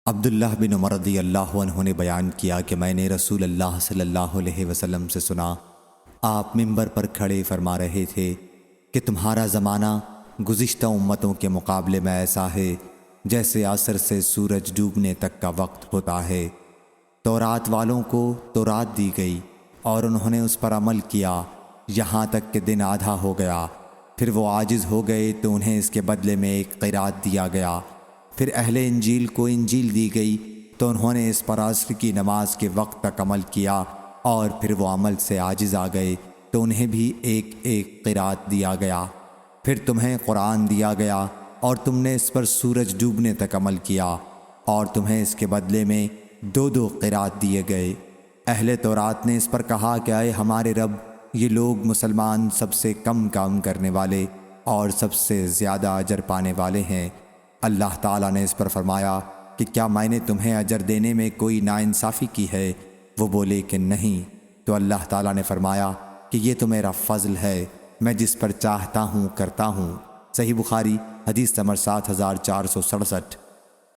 عبداللہ بن عمر رضی اللہ عنہ نے بیان کیا کہ میں نے رسول اللہ صلی اللہ علیہ وسلم سے سنا، آپ منبر پر کھڑے فرما رہے تھے کہ تمہارا زمانہ گزشتہ امتوں کے مقابلے میں ایسا ہے جیسے عصر سے سورج ڈوبنے تک کا وقت ہوتا ہے۔ تورات والوں کو تورات دی گئی اور انہوں نے اس پر عمل کیا یہاں تک کہ دن آدھا ہو گیا، پھر وہ عاجز ہو گئے تو انہیں اس کے بدلے میں ایک قرات دیا گیا۔ پھر اہل انجیل کو انجیل دی گئی تو انہوں نے اس پر عصر کی نماز کے وقت تک عمل کیا، اور پھر وہ عمل سے عاجز آ گئے تو انہیں بھی ایک ایک قرات دیا گیا۔ پھر تمہیں قرآن دیا گیا اور تم نے اس پر سورج ڈوبنے تک عمل کیا، اور تمہیں اس کے بدلے میں دو دو قرات دیے گئے۔ اہل تورات نے اس پر کہا کہ اے ہمارے رب، یہ لوگ مسلمان سب سے کم کام کرنے والے اور سب سے زیادہ اجر پانے والے ہیں۔ اللہ تعالیٰ نے اس پر فرمایا کہ کیا میں نے تمہیں اجر دینے میں کوئی ناانصافی کی ہے؟ وہ بولے کہ نہیں۔ تو اللہ تعالیٰ نے فرمایا کہ یہ تو میرا فضل ہے، میں جس پر چاہتا ہوں کرتا ہوں۔ صحیح بخاری حدیث نمبر 7467۔